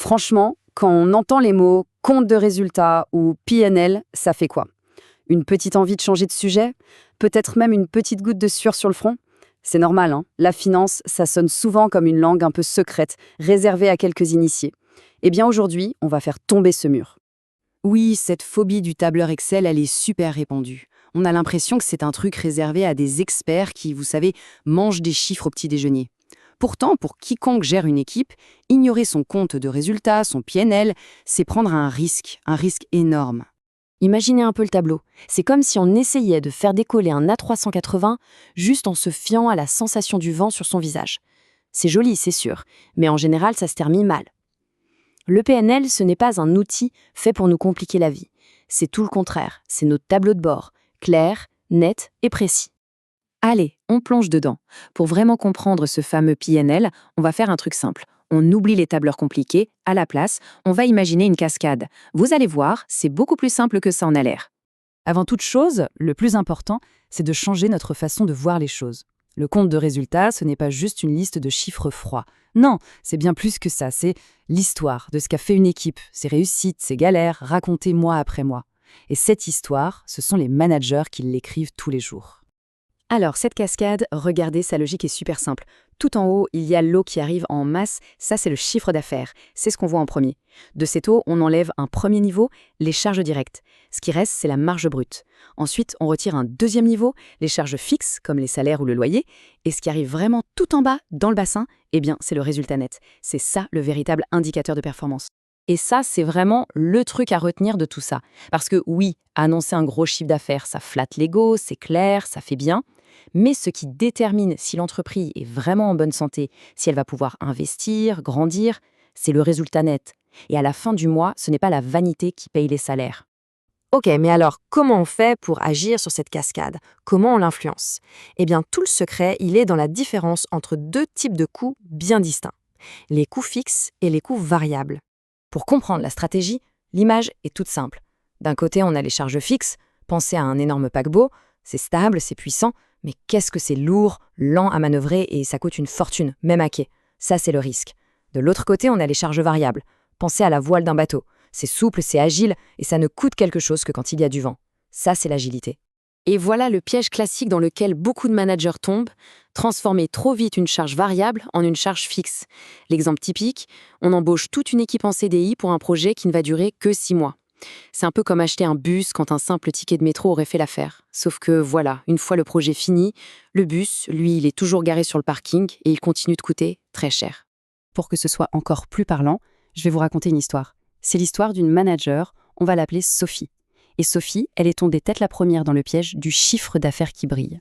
Franchement, quand on entend les mots compte de résultat ou PNL, ça fait quoi? Une petite envie de changer de sujet? Peut-être même une petite goutte de sueur sur le front? C'est normal, hein. La finance, ça sonne souvent comme une langue un peu secrète, réservée à quelques initiés. Eh bien aujourd'hui, on va faire tomber ce mur. Oui, cette phobie du tableur Excel, elle est super répandue. On a l'impression que c'est un truc réservé à des experts qui, vous savez, mangent des chiffres au petit déjeuner. Pourtant, pour quiconque gère une équipe, ignorer son compte de résultat, son PNL, c'est prendre un risque énorme. Imaginez un peu le tableau. C'est comme si on essayait de faire décoller un A380 juste en se fiant à la sensation du vent sur son visage. C'est joli, c'est sûr, mais en général, ça se termine mal. Le PNL, ce n'est pas un outil fait pour nous compliquer la vie. C'est tout le contraire, c'est notre tableau de bord, clair, net et précis. Allez, on plonge dedans. Pour vraiment comprendre ce fameux PNL, on va faire un truc simple. On oublie les tableurs compliqués, à la place, on va imaginer une cascade. Vous allez voir, c'est beaucoup plus simple que ça en a l'air. Avant toute chose, le plus important, c'est de changer notre façon de voir les choses. Le compte de résultats, ce n'est pas juste une liste de chiffres froids. Non, c'est bien plus que ça, c'est l'histoire de ce qu'a fait une équipe, ses réussites, ses galères, racontées mois après mois. Et cette histoire, ce sont les managers qui l'écrivent tous les jours. Alors, cette cascade, regardez, sa logique est super simple. Tout en haut, il y a l'eau qui arrive en masse, ça c'est le chiffre d'affaires, c'est ce qu'on voit en premier. De cette eau, on enlève un premier niveau, les charges directes. Ce qui reste, c'est la marge brute. Ensuite, on retire un deuxième niveau, les charges fixes, comme les salaires ou le loyer. Et ce qui arrive vraiment tout en bas, dans le bassin, eh bien, c'est le résultat net. C'est ça le véritable indicateur de performance. Et ça, c'est vraiment le truc à retenir de tout ça. Parce que oui, annoncer un gros chiffre d'affaires, ça flatte l'ego, c'est clair, ça fait bien. Mais ce qui détermine si l'entreprise est vraiment en bonne santé, si elle va pouvoir investir, grandir, c'est le résultat net. Et à la fin du mois, ce n'est pas la vanité qui paye les salaires. Ok, mais alors, comment on fait pour agir sur cette cascade? Comment on l'influence? Eh bien, tout le secret, il est dans la différence entre deux types de coûts bien distincts. Les coûts fixes et les coûts variables. Pour comprendre la stratégie, l'image est toute simple. D'un côté, on a les charges fixes. Pensez à un énorme paquebot. C'est stable, c'est puissant. Mais qu'est-ce que c'est lourd, lent à manœuvrer et ça coûte une fortune, même à quai. Ça, c'est le risque. De l'autre côté, on a les charges variables. Pensez à la voile d'un bateau. C'est souple, c'est agile et ça ne coûte quelque chose que quand il y a du vent. Ça, c'est l'agilité. Et voilà le piège classique dans lequel beaucoup de managers tombent, transformer trop vite une charge variable en une charge fixe. L'exemple typique, on embauche toute une équipe en CDI pour un projet qui ne va durer que 6 mois. C'est un peu comme acheter un bus quand un simple ticket de métro aurait fait l'affaire. Sauf que voilà, une fois le projet fini, le bus, lui, il est toujours garé sur le parking et il continue de coûter très cher. Pour que ce soit encore plus parlant, je vais vous raconter une histoire. C'est l'histoire d'une manager, on va l'appeler Sophie. Et Sophie, elle est tombée tête la première dans le piège du chiffre d'affaires qui brille.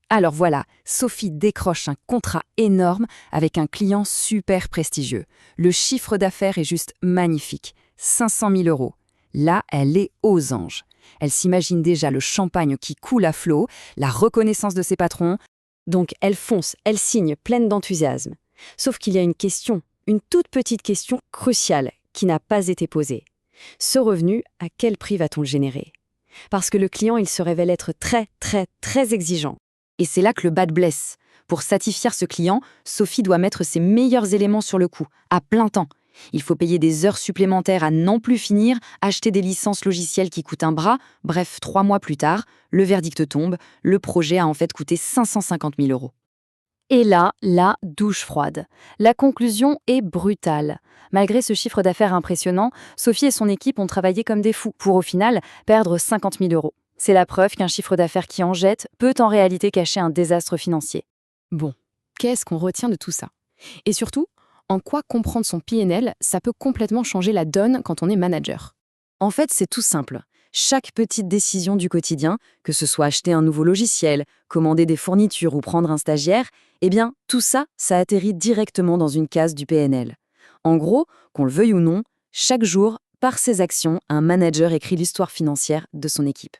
Alors voilà, Sophie décroche un contrat énorme avec un client super prestigieux. Le chiffre d'affaires est juste magnifique, 500 000 €. Là, elle est aux anges. Elle s'imagine déjà le champagne qui coule à flot, la reconnaissance de ses patrons. Donc elle fonce, elle signe, pleine d'enthousiasme. Sauf qu'il y a une question, une toute petite question cruciale qui n'a pas été posée. Ce revenu, à quel prix va-t-on le générer? Parce que le client, il se révèle être très, très, très exigeant. Et c'est là que le bas blesse. Pour satisfaire ce client, Sophie doit mettre ses meilleurs éléments sur le coup, à plein temps. Il faut payer des heures supplémentaires à n'en plus finir, acheter des licences logicielles qui coûtent un bras. Bref, 3 mois plus tard, le verdict tombe. Le projet a en fait coûté 550 000 €. Et là, la douche froide. La conclusion est brutale. Malgré ce chiffre d'affaires impressionnant, Sophie et son équipe ont travaillé comme des fous pour au final perdre 50 000 €. C'est la preuve qu'un chiffre d'affaires qui en jette peut en réalité cacher un désastre financier. Bon, qu'est-ce qu'on retient de tout ça? Et surtout, en quoi comprendre son PNL, ça peut complètement changer la donne quand on est manager? En fait, c'est tout simple. Chaque petite décision du quotidien, que ce soit acheter un nouveau logiciel, commander des fournitures ou prendre un stagiaire, eh bien, tout ça, ça atterrit directement dans une case du PNL. En gros, qu'on le veuille ou non, chaque jour, par ses actions, un manager écrit l'histoire financière de son équipe.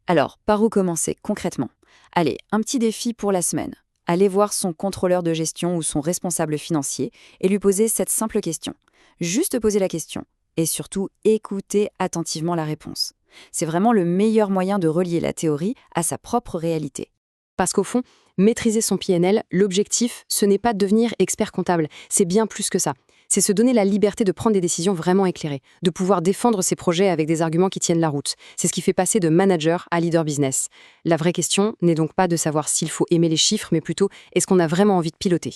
Alors, par où commencer concrètement? Allez, un petit défi pour la semaine. Allez voir son contrôleur de gestion ou son responsable financier et lui poser cette simple question. Juste poser la question et surtout écouter attentivement la réponse. C'est vraiment le meilleur moyen de relier la théorie à sa propre réalité. Parce qu'au fond, maîtriser son PNL, l'objectif, ce n'est pas de devenir expert comptable, c'est bien plus que ça. C'est se donner la liberté de prendre des décisions vraiment éclairées, de pouvoir défendre ses projets avec des arguments qui tiennent la route. C'est ce qui fait passer de manager à leader business. La vraie question n'est donc pas de savoir s'il faut aimer les chiffres, mais plutôt est-ce qu'on a vraiment envie de piloter.